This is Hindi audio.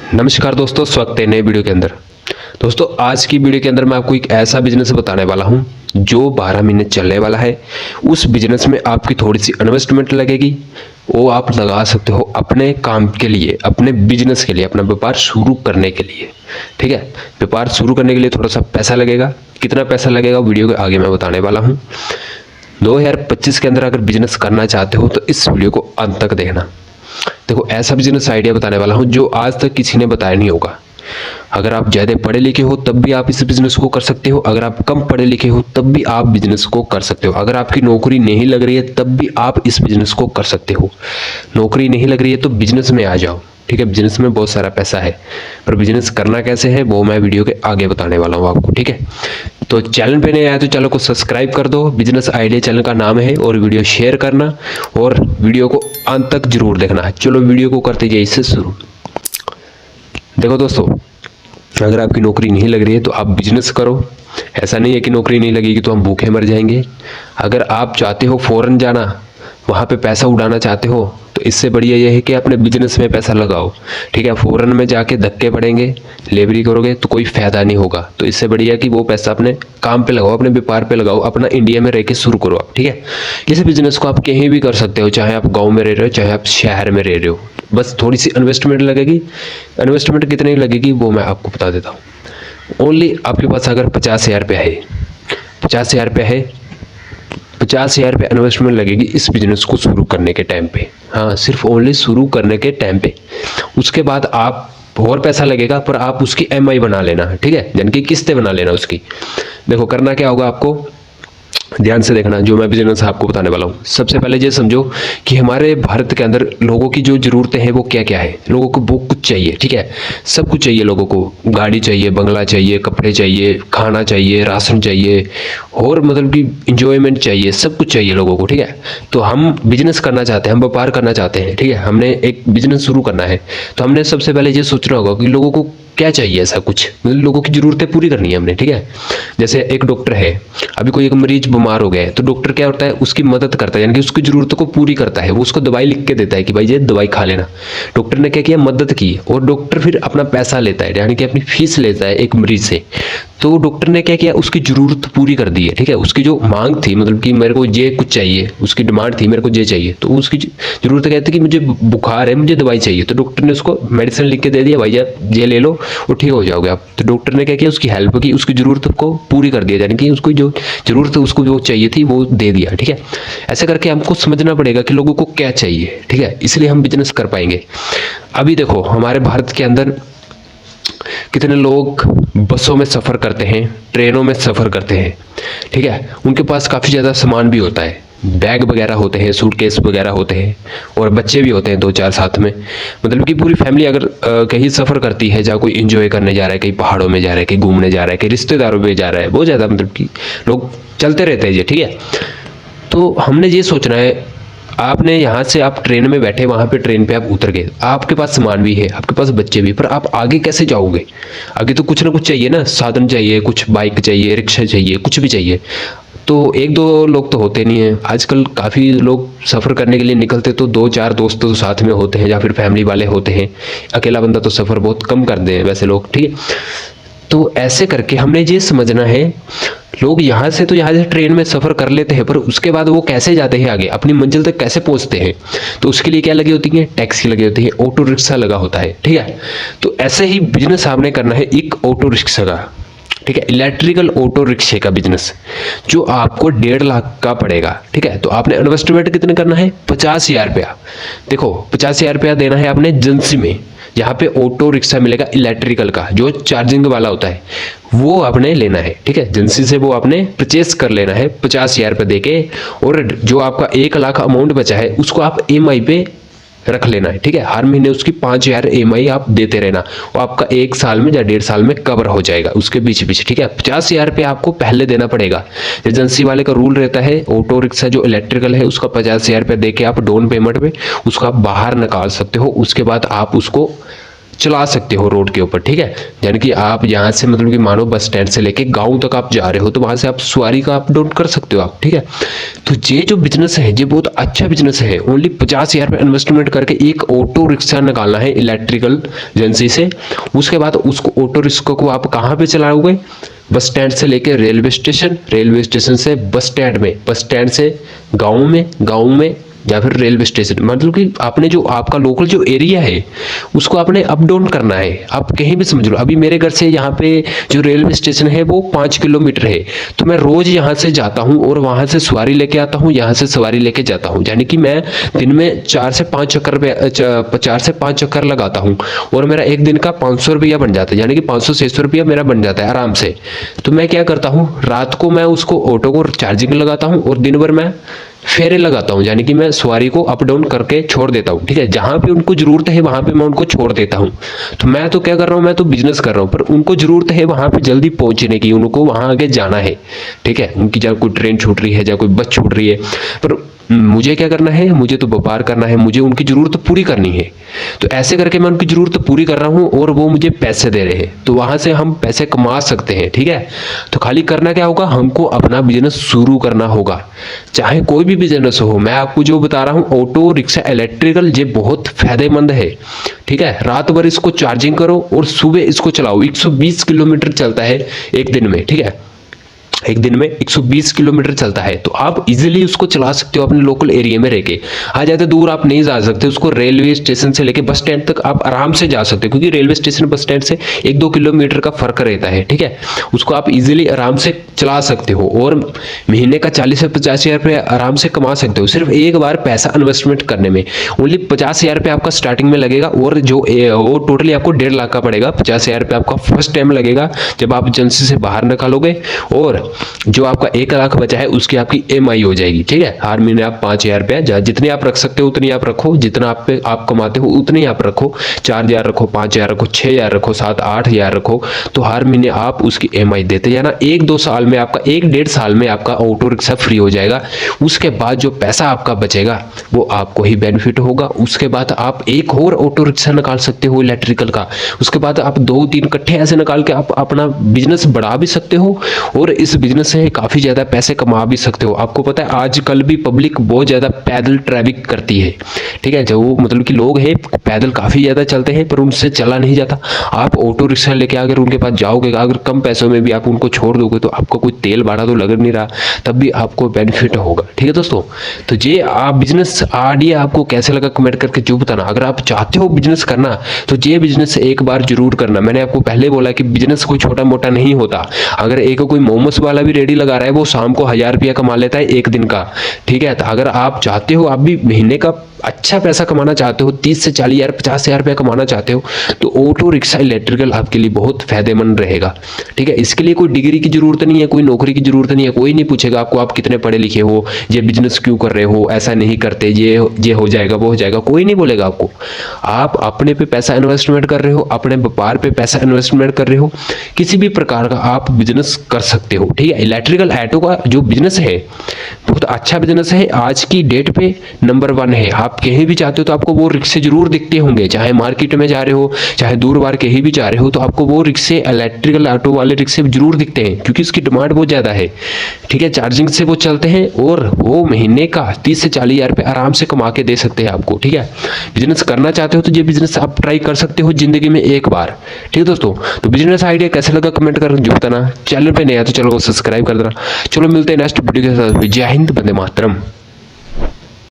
नमस्कार दोस्तों, स्वागत है नए वीडियो के अंदर। दोस्तों आज की वीडियो के अंदर मैं आपको एक ऐसा बिजनेस बताने वाला हूं जो 12 महीने चलने वाला है। उस बिजनेस में आपकी थोड़ी सी इन्वेस्टमेंट लगेगी, वो आप लगा सकते हो अपने काम के लिए, अपने बिजनेस के लिए, अपना व्यापार शुरू करने के लिए। ठीक है, व्यापार शुरू करने के लिए थोड़ा सा पैसा लगेगा। कितना पैसा लगेगा वीडियो के आगे मैं बताने वाला हूँ। 2025 के अंदर अगर बिजनेस करना चाहते हो तो इस वीडियो को अंत तक देखना। देखो ऐसा बिजनेस आइडिया बताने वाला हूं जो आज तक किसी ने बताया नहीं होगा। अगर आप ज़्यादा पढ़े लिखे हो तब भी आप इस बिजनेस को कर सकते हो, अगर आप कम पढ़े लिखे हो तब भी आप बिजनेस को कर सकते हो, अगर आपकी नौकरी नहीं लग रही है तब भी आप इस बिजनेस को कर सकते हो। नौकरी नहीं लग रही है तो बिजनेस में आ जाओ। ठीक है, बिजनेस में बहुत सारा पैसा है, पर बिजनेस करना कैसे है वो मैं वीडियो के आगे बताने वाला हूँ आपको। ठीक है, तो चैनल पे नहीं आया तो चैनल को सब्सक्राइब कर दो। बिजनेस आइडिया चैनल का नाम है, और वीडियो शेयर करना और वीडियो को अंत तक जरूर देखना है। चलो वीडियो को करते जाइए इससे शुरू। देखो दोस्तों, अगर आपकी नौकरी नहीं लग रही है तो आप बिजनेस करो। ऐसा नहीं है कि नौकरी नहीं लगेगी तो हम भूखे मर जाएंगे। अगर आप चाहते हो फॉरेन जाना, वहाँ पे पैसा उड़ाना चाहते हो, तो इससे बढ़िया ये है कि अपने बिजनेस में पैसा लगाओ। ठीक है, फॉरेन में जाके धक्के पड़ेंगे, लेबरी करोगे तो कोई फायदा नहीं होगा। तो इससे बढ़िया कि वो पैसा अपने काम पे लगाओ, अपने व्यापार पे लगाओ, अपना इंडिया में रह के शुरू करो आप। ठीक है, इस बिजनेस को आप कहीं भी कर सकते हो, चाहे आप गाँव में रह रहे हो चाहे आप शहर में रह रहे हो। बस थोड़ी सी इन्वेस्टमेंट लगेगी। इन्वेस्टमेंट कितनी लगेगी वो मैं आपको बता देता हूँ। ओनली आपके पास अगर 50,000 रुपया है, 50,000 रुपया है, 50,000 रुपये इन्वेस्टमेंट लगेगी इस बिजनेस को शुरू करने के टाइम पे। हाँ, सिर्फ ओनली शुरू करने के टाइम पे। उसके बाद आप और पैसा लगेगा, पर आप उसकी EMI बना लेना। ठीक है, यानी कि किस्तें बना लेना उसकी। देखो करना क्या होगा आपको, ध्यान से देखना जो मैं बिजनेस आपको बताने वाला हूँ। सबसे पहले ये समझो कि हमारे भारत के अंदर लोगों की जो ज़रूरतें हैं वो क्या क्या है। लोगों को वो कुछ चाहिए, ठीक है, सब कुछ चाहिए लोगों को। गाड़ी चाहिए, बंगला चाहिए, कपड़े चाहिए, खाना चाहिए, राशन चाहिए, और मतलब कि इंजॉयमेंट चाहिए, सब कुछ चाहिए लोगों को। ठीक है, तो हम बिजनेस करना चाहते हैं, हम व्यापार करना चाहते हैं। ठीक है, हमने एक बिजनेस शुरू करना है, तो हमने सबसे पहले ये सोचना होगा कि लोगों को क्या चाहिए। ऐसा कुछ मतलब लोगों की ज़रूरतें पूरी करनी है हमने। ठीक है, जैसे एक डॉक्टर है, अभी कोई एक मरीज बीमार हो गया है तो डॉक्टर क्या होता है, उसकी मदद करता है, यानी कि उसकी ज़रूरतों को पूरी करता है। वो उसको दवाई लिख के देता है कि भाई ये दवाई खा लेना। डॉक्टर ने क्या किया, मदद की। और डॉक्टर फिर अपना पैसा लेता है, यानी कि अपनी फीस लेता है एक मरीज से। तो डॉक्टर ने क्या किया, उसकी ज़रूरत पूरी कर दी है। ठीक है, उसकी जो मांग थी, मतलब कि मेरे को ये कुछ चाहिए, उसकी डिमांड थी मेरे को ये चाहिए, तो उसकी ज़रूरत क्या थी कि मुझे बुखार है, मुझे दवाई चाहिए, तो डॉक्टर ने उसको मेडिसिन लिख के दे दिया, भाई ये ले लो और ठीक हो जाओगे आप। तो डॉक्टर ने क्या किया, उसकी हेल्प की, उसकी ज़रूरत को पूरी कर दिया, यानी कि उसको जो ज़रूरत है, उसको जो चाहिए थी वो दे दिया। ठीक है, ऐसे करके हमको समझना पड़ेगा कि लोगों को क्या चाहिए। ठीक है, इसलिए हम बिजनेस कर पाएंगे। अभी देखो हमारे भारत के अंदर कितने लोग बसों में सफ़र करते हैं, ट्रेनों में सफ़र करते हैं। ठीक है, उनके पास काफ़ी ज़्यादा सामान भी होता है, बैग वगैरह होते हैं, सूटकेस वगैरह होते हैं, और बच्चे भी होते हैं 2-4 साथ में। मतलब कि पूरी फैमिली अगर कहीं सफ़र करती है, जहाँ कोई एंजॉय करने जा रहा है, कहीं पहाड़ों में जा रहा है, कहीं घूमने जा रहा है, कहीं रिश्तेदारों में जा रहा है, बहुत ज़्यादा मतलब कि लोग चलते रहते हैं ये। ठीक है, तो हमने ये सोचना है, आपने यहाँ से आप ट्रेन में बैठे, वहाँ पे ट्रेन पे आप उतर गए, आपके पास सामान भी है, आपके पास बच्चे भी, पर आप आगे कैसे जाओगे। आगे तो कुछ ना कुछ चाहिए ना, साधन चाहिए, कुछ बाइक चाहिए, रिक्शा चाहिए, कुछ भी चाहिए। तो एक दो लोग तो होते नहीं हैं। आजकल काफ़ी लोग सफ़र करने के लिए निकलते तो 2-4 दोस्त तो साथ में होते हैं, या फिर फैमिली वाले होते हैं। अकेला बंदा तो सफ़र बहुत कम करते हैं वैसे लोग। ठीक है, तो ऐसे करके हमने ये समझना है, लोग यहाँ से ट्रेन में सफ़र कर लेते हैं, पर उसके बाद वो कैसे जाते हैं आगे, अपनी मंजिल तक कैसे पहुँचते हैं। तो उसके लिए क्या लगी होती है, टैक्सी लगी होती है, ऑटो रिक्शा लगा होता है। ठीक है, तो ऐसे ही बिजनेस आपने करना है एक ऑटो रिक्शा का। ठीक है, इलेक्ट्रिकल ऑटो रिक्शे का बिजनेस, जो आपको 1.5 लाख का पड़ेगा। ठीक है, तो आपने इन्वेस्टमेंट कितने करना है, 50,000 रुपया। देखो 50,000 रुपया देना है आपने एजेंसी में, जहाँ पे ऑटो रिक्शा मिलेगा इलेक्ट्रिकल का, जो चार्जिंग वाला होता है, वो आपने लेना है। ठीक है, एजेंसी से वो आपने परचेस कर लेना है 50,000 रुपये दे के, और जो आपका 1 लाख अमाउंट बचा है उसको आप EMI पे रख लेना है। ठीक है, हर महीने उसकी 5,000 EMI आप देते रहना, वो आपका 1 साल में या 1.5 साल में कवर हो जाएगा उसके बीच बीच। ठीक है, 50,000 रुपये आपको पहले देना पड़ेगा। एजेंसी वाले का रूल रहता है, ऑटो रिक्शा जो इलेक्ट्रिकल है उसका 50,000 रुपये दे के आप डाउन पेमेंट में उसको आप बाहर निकाल सकते हो। उसके बाद आप उसको चला सकते हो रोड के ऊपर, ठीक है। यानी कि आप यहाँ से मतलब कि मानो बस स्टैंड से लेके गांव तक आप जा रहे हो तो वहां से आप सवारी का अप डाउन कर सकते हो आप, ठीक है। तो ये जो बिजनेस है ये बहुत अच्छा बिजनेस है। ओनली 50,000 रुपये इन्वेस्टमेंट करके एक ऑटो रिक्शा निकालना है इलेक्ट्रिकल एजेंसी से। उसके बाद उसको ऑटो रिक्शा को आप कहाँ पे चलाओगे? बस स्टैंड से लेके रेलवे स्टेशन से बस स्टैंड में, बस स्टैंड से गाँव में या फिर रेलवे स्टेशन, मतलब कि आपने जो आपका लोकल जो एरिया है उसको आपने अप डाउन करना है। आप कहीं भी समझ लो, अभी मेरे घर से यहाँ पे जो रेलवे स्टेशन है वो 5 किलोमीटर है, तो मैं रोज यहाँ से जाता हूँ और वहाँ से सवारी लेके आता हूँ, यहाँ से सवारी लेके जाता हूँ। यानी कि मैं दिन में 4 से 5 चक्कर लगाता हूँ और मेरा एक दिन का 500 रुपया बन जाता है, यानी कि 500-600 रुपया मेरा बन जाता है आराम से। तो मैं क्या करता हूँ, रात को मैं उसको ऑटो को चार्जिंग लगाता हूँ और दिन भर मैं फेरे लगाता हूँ, यानी कि मैं सवारी को अप डाउन करके छोड़ देता हूँ, ठीक है। जहां पे उनको जरूरत है वहां पे मैं उनको छोड़ देता हूँ। तो मैं तो क्या कर रहा हूँ, मैं तो बिजनेस कर रहा हूँ, पर उनको जरूरत है वहां पे जल्दी पहुंचने की, उनको वहां आगे जाना है, ठीक है। उनकी चाहे कोई ट्रेन छूट रही है, चाहे कोई बस छूट रही है, पर मुझे क्या करना है, मुझे तो व्यापार करना है, मुझे उनकी जरूरत पूरी करनी है। तो ऐसे करके मैं उनकी जरूरत पूरी कर रहा हूँ और वो मुझे पैसे दे रहे हैं, तो वहां से हम पैसे कमा सकते हैं, ठीक है। तो खाली करना क्या होगा, हमको अपना बिजनेस शुरू करना होगा, चाहे कोई भी बिजनेस हो। मैं आपको जो बता रहा हूँ ऑटो रिक्शा इलेक्ट्रिकल, ये बहुत फायदेमंद है, ठीक है। रात भर इसको चार्जिंग करो और सुबह इसको चलाओ। 120 किलोमीटर चलता है एक दिन में, ठीक है। एक दिन में 120 किलोमीटर चलता है, तो आप इजीली उसको चला सकते हो अपने लोकल एरिया में रह के। हाँ, ज़्यादा दूर आप नहीं जा सकते, उसको रेलवे स्टेशन से लेके बस स्टैंड तक आप आराम से जा सकते हो, क्योंकि रेलवे स्टेशन बस स्टैंड से 1-2 किलोमीटर का फर्क रहता है, ठीक है। उसको आप इजीली आराम से चला सकते हो और महीने का 40 से 50,000 रुपये आराम से कमा सकते हो, सिर्फ एक बार पैसा इन्वेस्टमेंट करने में। ओनली 50,000 रुपये आपका स्टार्टिंग में लगेगा और जो वो टोटली आपको 1.5 लाख का पड़ेगा। 50,000 रुपये आपका फर्स्ट टाइम लगेगा जब आप एजेंसी से बाहर निकालोगे, और जो आपका 1 लाख बचा है उसकी आपकी EMI हो जाएगी, ठीक है। हर महीने आप 5,000 रुपया, जितने आप रख सकते हो उतनी आप रखो, जितना आप कमाते हो उतनी आप रखो। 4,000 रखो, 5,000 रखो, 6,000 रखो, 7-8,000 रखो, तो हर महीने आप उसकी EMI देते जाना। 1-2 साल में आपका, 1-1.5 साल में आपका ऑटो रिक्शा फ्री हो जाएगा। उसके बाद जो पैसा आपका बचेगा वो आपको ही बेनिफिट होगा। उसके बाद आप एक और ऑटो रिक्शा निकाल सकते हो इलेक्ट्रिकल का। उसके बाद आप 2-3 इकट्ठे ऐसे निकाल के आप अपना बिजनेस बढ़ा भी सकते हो और इस बिजनेस से काफी ज्यादा पैसे कमा भी सकते हो। आपको पता है आजकल भी पब्लिक बहुत ज्यादा पैदल ट्रैवलिंग करती है, ठीक है। जो मतलब कि लोग हैं पैदल काफी ज्यादा चलते हैं पर उनसे चला नहीं जाता। आप ऑटो रिक्शा लेके अगर उनके पास जाओगे, अगर कम पैसों में भी आप उनको छोड़ दोगे, तो आपको कोई तेल भाड़ा तो लग नहीं रहा, तब भी आपको बेनिफिट होगा, ठीक है दोस्तों। तो ये आप बिजनेस आइडिया आपको कैसे लगा कमेंट करके जो बताना। अगर आप चाहते हो बिजनेस करना तो ये बिजनेस एक बार जरूर करना। मैंने आपको पहले बोला कि बिजनेस कोई छोटा मोटा नहीं होता। अगर एक कोई मोमोस वाला भी रेडी लगा रहा है, वो शाम को 1,000 रुपया कमा लेता है एक दिन का, ठीक है। तो अगर आप चाहते हो, आप भी महीने का अच्छा पैसा कमाना चाहते हो, 30 से 40,000 50,000 रुपया कमाना चाहते हो, तो ऑटो रिक्शा इलेक्ट्रिकल आपके लिए बहुत फायदेमंद रहेगा, ठीक है। इसके लिए कोई डिग्री की जरूरत नहीं है, कोई नौकरी की जरूरत नहीं है। कोई नहीं पूछेगा आपको आप कितने पढ़े लिखे हो, ये बिजनेस क्यों कर रहे हो, ऐसा नहीं करते, ये हो जाएगा वो हो जाएगा, कोई नहीं बोलेगा आपको। आप अपने पे पैसा इन्वेस्टमेंट कर रहे हो, अपने व्यापार पे पैसा इन्वेस्टमेंट कर रहे हो, किसी भी प्रकार का आप बिजनेस कर सकते हो, ठीक है। इलेक्ट्रिकल ऑटो का जो बिजनेस है बहुत अच्छा बिजनेस है, आज की डेट पे नंबर 1 है। आप कहीं भी जाते हो तो आपको वो रिक्शे जरूर दिखते होंगे, चाहे मार्केट में जा रहे हो, चाहे दूर बार कहीं भी जा रहे हो, तो आपको वो रिक्शे इलेक्ट्रिकल ऑटो वाले रिक्शे जरूर दिखते हैं, क्योंकि इसकी डिमांड बहुत ज्यादा है, ठीक है। चार्जिंग से वो चलते हैं और वो महीने का 30 से 40,000 रुपये आराम से कमा के दे सकते हैं आपको, ठीक है। बिजनेस करना चाहते हो तो ये बिजनेस आप ट्राई कर सकते हो जिंदगी में एक बार, ठीक है दोस्तों। तो बिजनेस आइडिया कैसे लगा कमेंट कर जो बताना। चैनल पे नया तो चैनल को सब्सक्राइब कर देना। चलो मिलते हैं नेक्स्ट वीडियो के साथ। जय हिंद, वंदे मातरम।